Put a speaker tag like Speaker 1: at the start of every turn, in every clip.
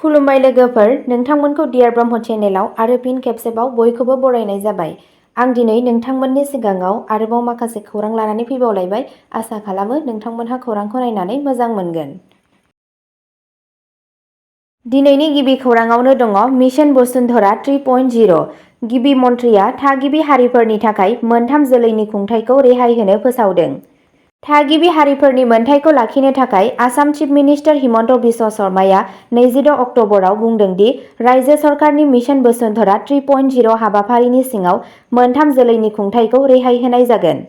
Speaker 1: खुलुमबाय लोगोफोर, नोंथांमोनखौ डियार ब्रह्म चेनेलाव आरो फिन खेबसेबाव बयखौबो बरायनाय जाबाय। आं दिनै नोंथांमोननि सिगाङाव आरोबाव माखासे खौरां लानानै फैबावलायबाय। आसा खालामो नोंथांमोनहा खौरांखौ नायनानै मोजां मोनगोन। दिनैनि गिबि खौराङावनो दङ मिशन बसुन्धरा 3.0। गिबि मन्थ्रिया थागिबि हारिफोरनि थाखाय मोनथाम जोलैनि खुंथायखौ रेहाय होनो फोसावदों। थागिबि हारिफोरनि मोनथायखौ लाखिनो थाखाय आसाम चिफ मिनिस्टार हिमन्त बिश्व शर्माया 26 अक्टबराव बुंदों दि रायजो सरकारनि मिशन बसुन्धरा 3.0 हाबाफारिनि सिङाव मोनथाम जोलैनि खुंथायखौ रेहाय होनाय जागोन।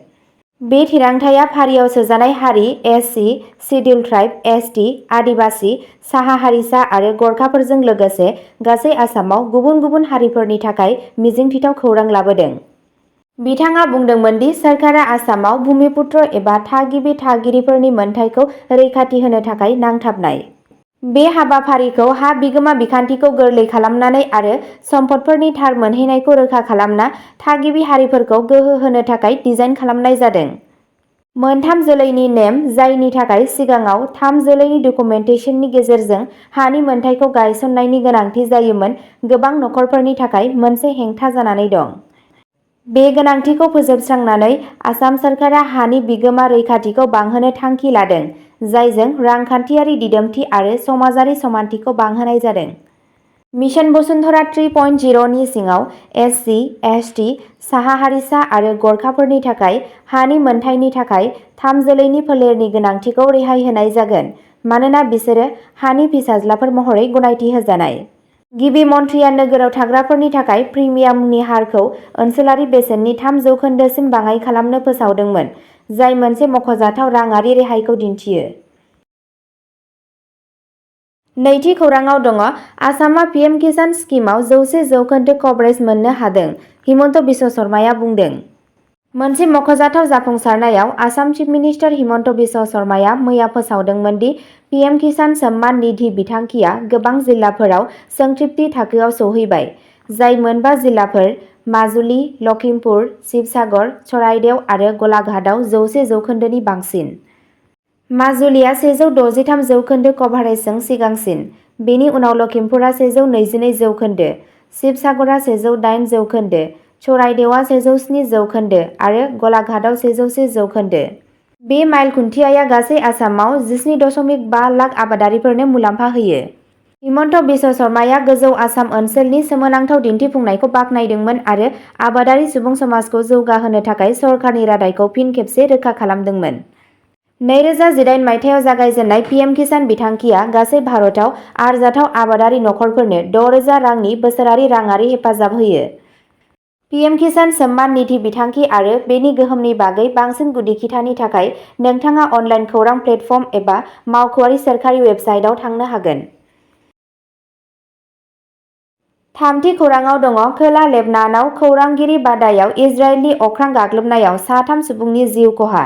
Speaker 1: बे थिरांथाया फारियाव सोजानाय हारि एस.सि, शिड्युल ट्राइब एस.टि, आदिबासि, साहा हारिसा आरो गरखाफोरजों लोगोसे गासै आसामाव गुबुन गुबुन हारिफोरनि थाखाय मिजिंथिथाव खौरां लाबोदों। बिथाङा बुंदोंमोन दि सोरखारा आसामाव भुमिपुत्र एबा थागिबि थागिरिफोरनि मोनथायखौ रैखाथि होनो थाखाय नांथाबनाय। बे हाबाफारिखौ हा बिगोमा बिखान्थिखौ गोरलै खालामनानै आरो सम्पदफोरनि थार मोनहैनायखौ रोखा खालामना थागिबि हारिफोरखौ गोहो होनो थाखाय डिजाइन खालामनाय जादों। मोनथाम जोलैनि नेम, जायनि थाखाय सिगाङाव 3 जोलैनि डकुमेन्टेसननि गेजेरजों हानि मोनथायखौ गायसननायनि गोनांथि जायोमोन, गोबां नखरफोरनि थाखाय मोनसे हेंथा जानानै दं। बे गोनांथिखौ फोजोबस्रांनानै आसाम सोरखारा हानि बिगोमा रैखाथिखौ बांहोनो थांखि लादों, जायजों रांखान्थियारि दिदोमथि आरो समाजारि समानथिखौ बांहोनाय जादों। मिशन बसुन्धरा 3.0 नि सिङाव एस.सि, एस.टि, साहा हारिसा आरो गरखाफोरनि थाखाय हानि मोनथायनि थाखाय 3 जोलैनि फोलेरनि गोनांथिखौ रेहाय होनाय जागोन, मानोना बिसोरो हानि फिसाज्लाफोर महरै गनायथि होजानाय। गिबि मन्थ्रिया नोगोराव थाग्राफोरनि थाखाय प्रिमियामनि हारखौ ओनसोलारि बेसेननि 3% सिम बाङाइ खालामनो फोसावदोंमोन, जाय मोनसे मख'जाथाव राङारि रेहायखौ दिन्थियो। नैथि खौराङाव दङ आसामआ पिएम किसान स्किमआव 100% कभारेज मोननो हादों, हिमन्त बिश्व शर्माया बुंदों। मोनसे मख'जाथाव जाफुंसारनायाव आसाम चिफ मिनिस्टार हिमन्त बिश्व शर्माया मैया फोसावदोंमोन दि पिएम किसान सम्मान निधि बिथांखिया गोबां जिल्लाफोराव संतृप्ति थाखोआव सौहैबाय, जाय मोनबा जिल्लाफोर माजुलि, लखिमपुर, शिबसागर, चराइदेव आरो गलाघाटआव 100% नि बांसिन। माजुलिया 163% कभारेजजों सिगांसिन, बेनि उनाव लखिमपुरा 122%, शिबसागरा 108%, चराइदेवआ 107% आरो गलाघाटआव 101%। बे माइल खुन्थियाया गासै आसामाव 17.5 लाख आबादारिफोरनो मुलाम्फा होयो। हिमन्त बिश्व शर्माया गोजौ आसाम ओनसोलनि सोमोनांथाव दिन्थिफुंनायखौ बाख्नायदोंमोन आरो आबादारि सुबुं समाजखौ जौगाहोनो थाखाय सरकारनि रादायखौ फिन खेबसे रोखा खालामदोंमोन। 2018 मायथाइयाव जागायजेननाय पिएम किसान बिथांखिया गासै भारतआव आरजाथाव आबादारि नखरफोरनो 6,000 रांनि बोसोरारि राङारि हेफाजाब होयो। पिएम किसान सम्मान निधि बिथांखि आरो बेनि गोहोमनि बागै बांसिन गुदि खिथानि थाखाय नोंथाङा अनलाइन खौरां प्लेटफर्म एबा मावख'आरि सोरखारि वेबसाइटआव थांनो हागोन। थामथि खौराङाव दङ खोला लेबनानाव खौरांगिरि बादायाव इजराइलनि अख्रां गाग्लोबनायाव 3 सुबुंनि जिउ खहा।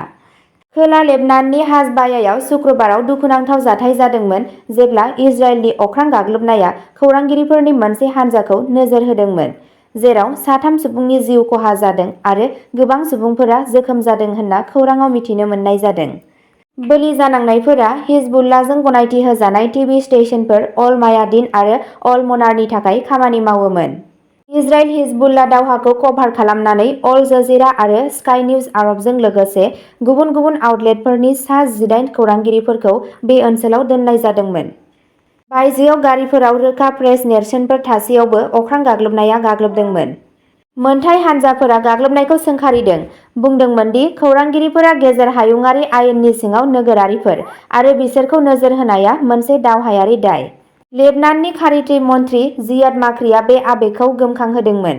Speaker 1: खोला लेबनाननि हाजबायाव शुक्रबाराव दुखुनांथाव जाथाय जादोंमोन जेब्ला इजराइलनि अख्रां गाग्लोबनाया खौरांगिरिफोरनि मोनसे हानजाखौ नोजोर होदोंमोन, जेराव 3 सुबुंनि जिउ खहा जादों आरो गोबां सुबुंफोरा जोखोम जादों होनना खौरांआव मिथिनो मोननाय जादों। बोलि जानांनायफोरा हिजबुल्लाहजों गनायथि होजानाय टिभि स्टेशनफोर अल मायादिन आरो अल मनारनि थाखाय खामानि मावोमोन। इजराइल हिजबुल्लाह दावहाखौ कभार खालामनानै अल जजीरा आरो स्काई निउज आरबजों लोगोसे गुबुन गुबुन आउटलेटफोरनि सा 18 खौरांगिरिफोरखौ बे ओनसोलाव दोननाय जादोंमोन। बायजोआव गारिफोराव रोखा प्रेस नेरसोनफोर थासेयावबो अख्रां गाग्लोबनाया गाग्लोबदोंमोन। मोनथाय हानजाफोरा गाग्लोबनायखौ सोंखारिदों, बुंदोंमोन दि खौरांगिरिफोरा गेजेर हायुंआरि आयेननि सिङाव नोगोरारिफोर आरो बिसोरखौ नोजोर होनाया मोनसे दावहायारि दाय। लेबनाननि खारिथि मन्थ्रि जियाद माख्रिआ बे आबेगखौ गोमखांहोदोंमोन।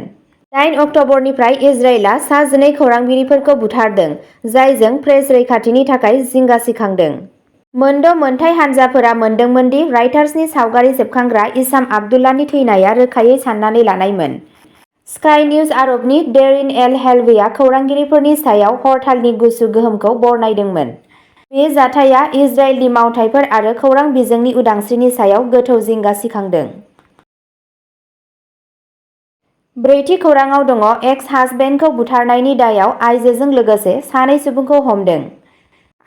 Speaker 1: 9 अक्टबरनिफ्राय इजराइलआ सा 12 खौरांगिरिफोरखौ बुथारदों, जायजों प्रेस रैखाथिनि थाखाय जिंगा सिखांदों। मोनद' मोनथाय हानजाफोरा मोनदोंमोन दि राइटार्सनि सावगारि सेबखांग्रा इसाम आब्दुल्लाहनि थैनाया रोखायै साननानै लानायमोन। स्काई निउज आरबनि डेरिन एल हेलवेआ खौरांगिरिफोरनि सायाव हरतालनि गुसु गोहोमखौ बरनायदोंमोन। बे जाथाया इजराइलनि मावथायफोर आरो खौरां बिजोंनि उदांस्रिनि सायाव गोथौ जिंगा सिखांदों। ब्रैथि खौराङाव दङ एक्स-हाजबेन्डखौ बुथारनायनि दायाव आइजोजों लोगोसे 2 सुबुंखौ हमदों।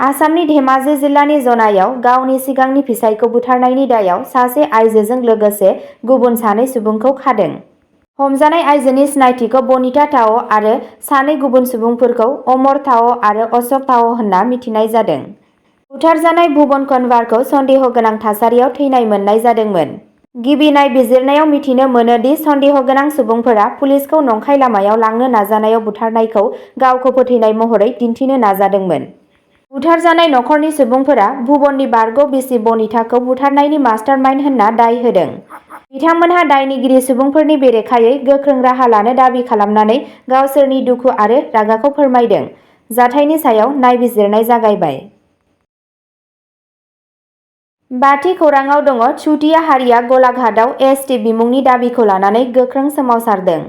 Speaker 1: आसामनि धेमाजि जिल्लानि जनायाव गावनि सिगांनि फिसायखौ बुथारनायनि दायाव सासे आइजोजों लोगोसे गुबुन सानै सुबुंखौ खादों। हमजानाय आइजोनि सिनायथिखौ बनिता ताओ आरो सानै गुबुन सुबुंफोरखौ अमर ताओ आरो अशोक ताओ होनना मिथिनाय जादों। बुथारजानाय भुवन कनवारखौ सन्देह गोनां थासारियाव थैनाय मोननाय जादोंमोन। गिबि नायबिजिरनायाव मिथिनो मोनो दि सन्देह गोनां सुबुंफोरा पुलिसखौ नंखाय लामायाव लांनो नाजानायाव बुथारनायखौ गावखौ फोथैनाय महरै दिन्थिनो नाजादोंमोन। बुथारजानाय नखरनि सुबुंफोरा भुवननि बारग' बिसि बनिताखौ बुथारनायनि मास्टारमाइन्ड होनना दाय होदों। बिथांमोनहा दायनिगिरि सुबुंफोरनि बेरेखायै गोख्रों राहा लानो दाबि खालामनानै गावसोरनि दुखु आरो रागाखौ फोरमायदों। जाथायनि सायाव नायबिजिरनाय जागायबाय। बाथि खौराङाव दङ चुटिया हारिया गलाघाटआव एसटि बिमुंनि दाबिखौ लानानै गोख्रों सोमावसारदों।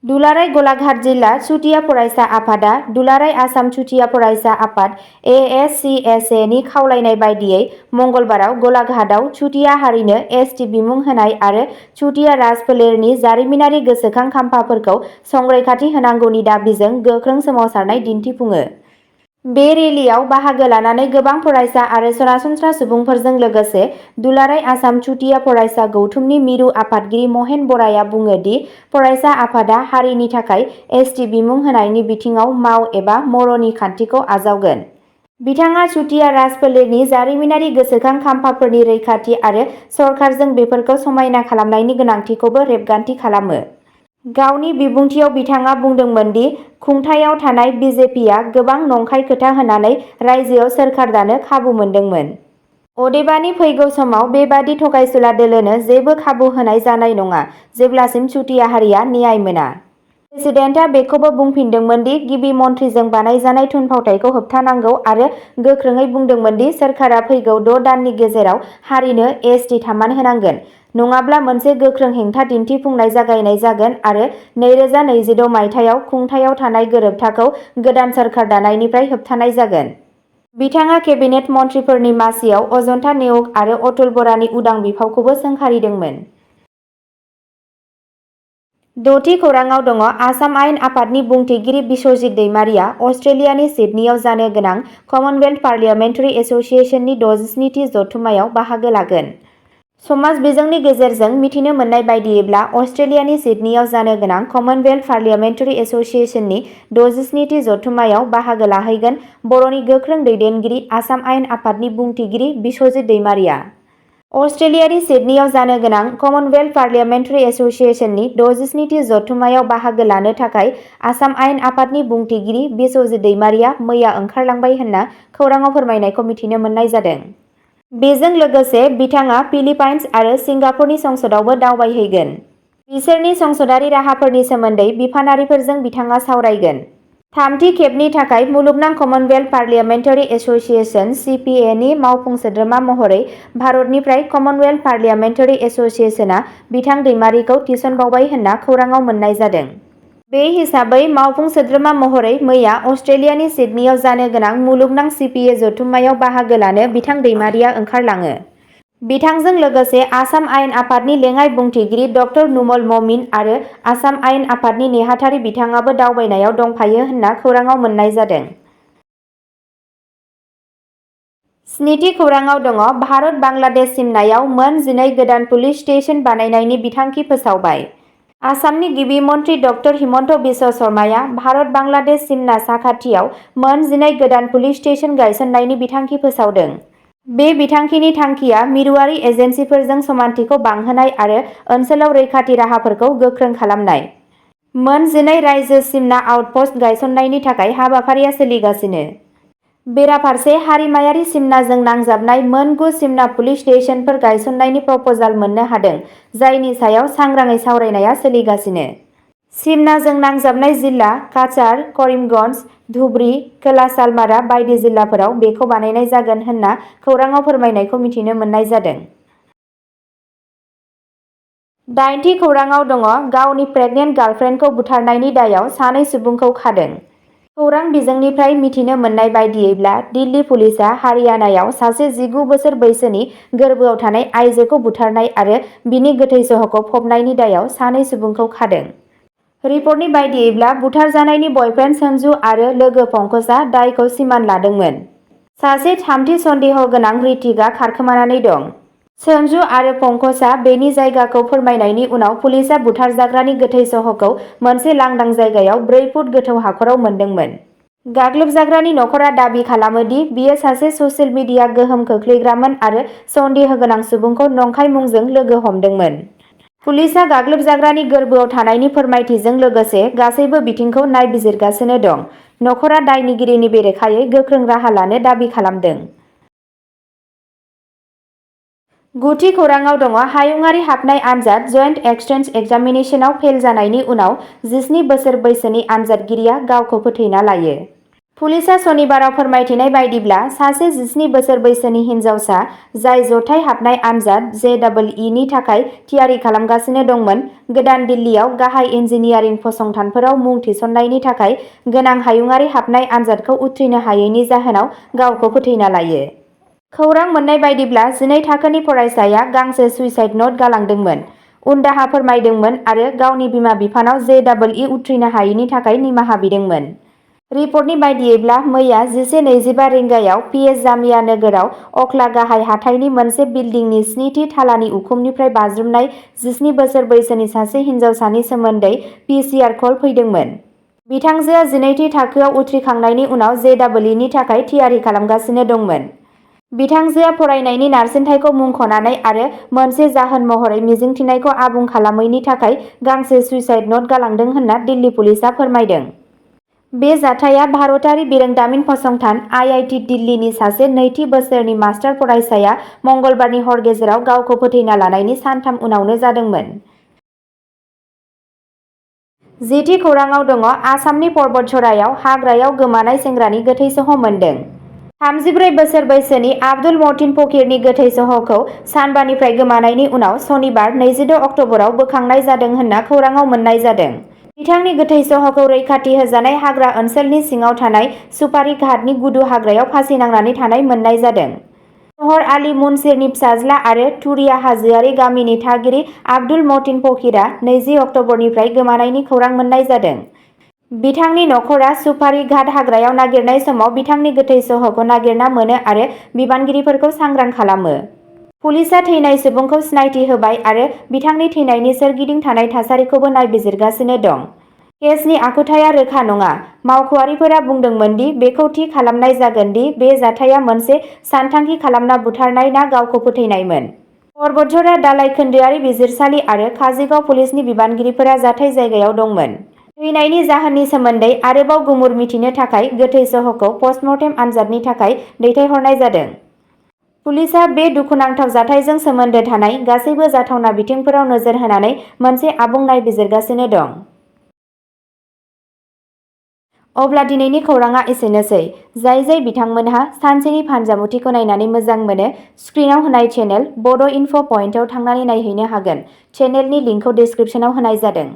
Speaker 1: दुलाराय गलाघाट जिल्ला चुटिया फरायसा आफादा दुलाराय आसाम चुटिया फरायसा आफाद (ASCSA) नि खावलायनाय बायदियै मंगलबाराव गलाघाटआव चुटिया हारिनो एसटि बिमुं होनाय आरो चुटिया राजफोलेरनि जारिमिनारि गोसोखां खाम्फाफोरखौ संरैखाथि होनांगौनि दाबिजों गोख्रों सोमावसारनाय दिन्थिफुङो। बे रेलियाव बाहागो लानानै गोबां फरायसा आरो सरासनस्रा सुबुंफोरजों लोगोसे दुलाराय आसाम चुटिया फरायसा गौथुमनि मिरु आफादगिरि महेन बराया बुङो दि फरायसा आफादा हारिनि थाखाय एसटि बिमुं होनायनि बिथिङाव माव एबा मर'नि खान्थिखौ आजावगोन। बिथाङा चुटिया राजफोलेरनि जारिमिनारि गोसोखां खाम्फाफोरनि रैखाथि आरो सरकारजों बेफोरखौ समायना खालामनायनि गोनांथिखौबो रेबगान्थि खालामो। गावनि बिबुंथियाव बिथाङा बुंदोंमोन दि खुंथायाव थानाय बिजेपिआ गोबां नंखाय खोथा होनानै रायजोआव सोरखार दानो खाबु मोनदोंमोन। अदेबानि फैगौ समाव बेबादि थगायसुला दोलोनो जेबो खाबु होनाय जानाय नङा जेब्लासिम चुटिया हारिया न्याय मोना। प्रेसिडेन्टआ बेखौबो बुंफिनदोंमोन दि गिबि मन्थ्रिजों बानायजानाय थुनफावथायखौ होबथानांगौ आरो गोख्रोङै बुंदोंमोन दि सोरखारा फैगौ 6 दाननि गेजेराव हारिनो एसटि थामान होनांगोन, नङाब्ला मोनसे गोख्रों हेंथा दिन्थिफुंनाय जागायनाय जागोन आरो 2026 मायथाइयाव खुंथायाव थानाय गोरोबथाखौ गोदान सोरखार दानायनिफ्राय होबथानाय जागोन। बिथाङा केबिनेट मन्थ्रिफोरनि मासियाव अजन्ता नेउग आरो अतुल बरानि उदां बिफावखौबो सोंखारिदोंमोन। द'थि खौराङाव दङ आसाम आयेन आफादनि बुंथिगिरि बिस्वजित दैमारिया अस्ट्रेलियानि सिडनीआव जानो गोनां कमनवेल्थ पार्लियामेन्टारि एस'सिएशननि 67थि जथुम्मायाव बाहागो लागोन। समाज बिजोंनि गेजेरजों मिथिनो मोननाय बायदियैब्ला अस्ट्रेलियानि सिडनीआव जानो गोनां कमनवेल्थ पार्लियामेन्टारि एस'सिएशननि 67थि जथुम्मायाव बाहागो लाहैगोन बर'नि गोख्रों दैदेनगिरि आसाम आयेन आफादनि बुंथिगिरि बिस्वजित दैमारिया। अस्ट्रेलियानि सिडनीआव जानो गोनां कमनवेल्थ पार्लियामेन्टारि एस'सिएशननि 67थि जथुम्मायाव बाहागो लानो थाखाय आसाम आयेन आफादनि बुंथिगिरि बिस्वजित दैमारिया मैया ओंखारलांबाय होनना खौराङाव फोरमायनायखौ मिथिनो मोननाय जादों। बेजों लोगोसे बिथाङा फिलिपाइन्स आरो सिंगापुरनि संसदआवबो दावबायहैगोन। बिसोरनि संसदारि राहाफोरनि सोमोन्दै बिफानारिफोरजों बिथाङा सावरायगोन। थामथि खेबनि थाखाय मुलुगनां कमनवेल्थ पार्लियामेन्टारि एस'सिएशन (CPA) नि मावफुं सोद्रोमा महरै भारतनिफ्राय कमनवेल्थ पार्लियामेन्टारि एस'सिएशनआ बिथां दैमारिखौ थिसनबावबाय होनना खौराङाव मोननाय जादों। बे हिसाबै मावफुं सोद्रोमा महरै मैया अस्ट्रेलियानि सिडनीआव जानो गोनां मुलुगनां CPA जथुम्मायाव बाहागो लानो बिथां दैमारिया ओंखारलाङो। बिथांजों लोगोसे आसाम आयेन आफादनि लेङाइ बुंथिगिरि ड नुमल ममिन आरो आसाम आयेन आफादनि नेहाथारि बिथाङाबो दावबायनायाव दंफायो होनना खौराङाव मोननाय जादों। स्निथि खौराङाव दङ भारत बांलादेश सिमनायाव मोन 12 गोदान पुलिस स्टेशन बानायनायनि बिथांखि फोसावबाय। आसामनि गिबि मन्थ्रि ड हिमन्त बिश्व शर्माया भारत बांलादेश सिमना साखाथियाव मोन 12 गोदान पुलिस स्टेशन गायसननायनि बिथांखि फोसावदों। बे बिथांखिनि थांखिया मिरुआरि एजेन्सिफोरजों समानथिखौ बांहोनाय आरो ओनसोलाव रैखाथि राहाफोरखौ गोख्रों खालामनाय। मोन 12 रायजो सिमना आउटपस्ट गायसननायनि थाखाय हाबाफारिया सोलिगासिनो। बेराफारसे हारिमायारि सिमनाजों नांजाबनाय मोन 9 सिमना पुलिस स्टेशनफोर गायसननायनि प्रप'जाल मोननो हादों, जायनि सायाव सांग्राङै सावरायनाया सोलिगासिनो। सिमनाजों नांजाबनाय जिल्ला काछार, करिमगन्ज, धुबरी, खोला सालमारा बायदि जिल्लाफोराव बेखौ बानायनाय जागोन होनना खौराङाव फोरमायनायखौ मिथिनो मोननाय जादों। 8थि खौराङाव दङ गावनि प्रेगनेन्ट गार्लफ्रेन्डखौ बुथारनायनि दायाव सानै सुबुंखौ खादों। खौरां बिजोंनिफ्राय मिथिनो मोननाय बायदियैब्ला दिल्ली पुलिसआ हारियानायाव सासे 19 बोसोर बैसोनि गोर्बोआव थानाय आइजोखौ बुथारनाय आरो बिनि गोथै सह'खौ फबनायनि दायाव सानै सुबुंखौ खादों। रिपर्टनि बायदियैब्ला बुथारजानायनि बयफ्रेन्ड सन्जु आरो लोगो पंकजआ दायखौ सिमान लादोंमोन। सासे थामथि सन्देह गोनां ऋतिकआ खारखोमानानै दं। सन्जु आरो पंकजआ बेनि जायगाखौ फोरमायनायनि उनाव पुलिसआ बुथारजाग्रानि गोथै सह'खौ मोनसे लांदां जायगायाव 4 फुट गोथौ हाखराव मोनदोंमोन। गाग्लोबजाग्रानि नखरा दाबि खालामो दि बियो सासे ससियेल मिडिया गोहोम खोख्लैग्रामोन आरो सन्देह गोनां सुबुंखौ नंखाय मुंजों लोगो हमदोंमोन। पुलिसआ गाग्लोबजाग्रानि गोर्बोआव थानायनि फोरमायथिजों लोगोसे गासैबो बिथिंखौ नायबिजिरगासिनो दं। नखरा दायनिगिरिनि बेरेखायै गोख्रों राहा लानो दाबि खालामदों। गुथि खौराङाव दङ हायुंआरि हाबनाय आनजाद जइन्ट एन्ट्रेन्स एग्जामिनेशनआव फेल जानायनि उनाव 17 बोसोर बैसोनि आनजादगिरिया गावखौ फोथैना लायो। पुलिसआ सनिबाराव फोरमायथिनाय बायदिब्ला सासे 17 बोसोर बैसोनि हिनजावसा जाय जथाय हाबनाय आनजाद JEE नि थाखाय थियारि खालामगासिनो दंमोन, गोदान दिल्लीआव गाहाय इन्जिनियारिं फसंथानफोराव मुं थिसननायनि थाखाय गोनां हायुंआरि हाबनाय आनजादखौ उथ्रिनो हायैनि जाहोनाव गावखौ फोथैना लायो। खौरां मोन्नाय बायदिब्ला 12 थाखोनि फरायसाया गांसे सुइसाइड नोट गालांदोंमोन, उनदाहा फोरमायदोंमोन आरो गावनि बिमा-बिफानाव JEE उथ्रिनो हायैनि थाखाय निमाहा बिदोंमोन। रिपर्टनि बायदियैब्ला मैया 11:25 रिंगायाव PS जामिया नोगोराव अख्ला गाहाय हाथाइनि मोनसे बिल्डिंनि 7थि थालानि उखुमनिफ्राय बाज्रुमनाय 17 बोसोर बैसोनि सासे हिनजावसानि सोमोन्दै PCR कल फैदोंमोन। बिथांजोआ 12थि थाखोआव उथ्रिखांनायनि उनाव JEE नि थाखाय थियारि खालामगासिनो दंमोन। बिथांजोआ फरायनायनि नारसिनथायखौ मुंख'नानै आरो मोनसे जाहोन महरै मिजिंथिनायखौ आबुं खालामैनि थाखाय गांसे सुइसाइड नोट गालांदों होनना दिल्ली पुलिसआ फोरमायदों। बे जाथाया भारतारि बिरोंदामिन फसंथान IIT दिल्लीनि सासे नैथि बोसोरनि मास्टार फरायसाया मंगलबारनि हर गेजेराव गावखौ फोथैना लानायनि सानथाम उनावनो जादोंमोन। जिथि खौराङाव दङ आसामनि पर्बतझरायाव हाग्रायाव गोमानाय सेंग्रानि गोथै सह' मोनदों। 34 बोसोर बैसोनि आब्दुल मतिन फकीरनि गोथै सह'खौ सानबानिफ्राय गोमानायनि उनाव सनिबार 26 अक्ट'बराव बोखांनाय जादों होनना खौराङाव मोन्नाय जादों। बिथांनि गोथै सह'खौ रैखाथि होजानाय हाग्रा ओनसोलनि सिङाव थानाय सुपारी घाटनि गुदु हाग्रायाव फासि नांनानै थानाय मोन्नाय जादों। शहर आली मुनसिरनि फिसाज्ला आरो तुरिया हाजोआरि गामिनि थागिरि आब्दुल मतिन फकीरआ 20 अक्ट'बरनिफ्राय गोमानायनि खौरां मोन्नाय जादों। बिथांनि नखरा सुपारी घाट हाग्रायाव नागिरनाय समाव बिथांनि गोथै सह'खौ नागिरना मोनो आरो बिबानगिरिफोरखौ सांग्रां खालामो। पुलिसआ थैनाय सुबुंखौ सिनायथि होबाय आरो बिथांनि थैनायनि सोरगिदिं थानाय थासारिखौबो नायबिजिरगासिनो दं। केसनि आखुथाया रोखा नङा। मावख'आरिफोरा बुंदोंमोन दि बेखौ थि खालामनाय जागोन दि बे जाथाया मोनसे सानथांखि खालामना बुथारनाय ना गावखौ फोथैनायमोन। पर्बतझरा दालाइ खोन्दोआरि बिजिरसालि आरो काजिगांव पुलिसनि बिबानगिरिफोरा जाथाय जायगायाव दंमोन। थैनायनि जाहोननि सोमोन्दै आरोबाव गुमुर मिथिनो थाखाय गोथै सह'खौ पस्टमर्टेम आनजादनि थाखाय दैथायहरनाय जादों। पुलिसआ बे दुखुनांथाव जाथायजों सोमोन्दो थानाय गासैबो जाथावना बिथिंफोराव नोजोर होनानै मोनसे आबुं नायबिजिरगासिनो दं। अब्ला दिनैनि खौरांआ एसेनोसै। जाय बिथांमोनहा सानसेनि फानजामुथिखौ नायनानै मोजां मोनो, स्क्रिनआव होनाय चेनेल बड' इनफ' पइन्टआव थांनानै नायहैनो हागोन। चेनेलनि लिंकखौ डिस्क्रिप्शनाव होनाय जादों।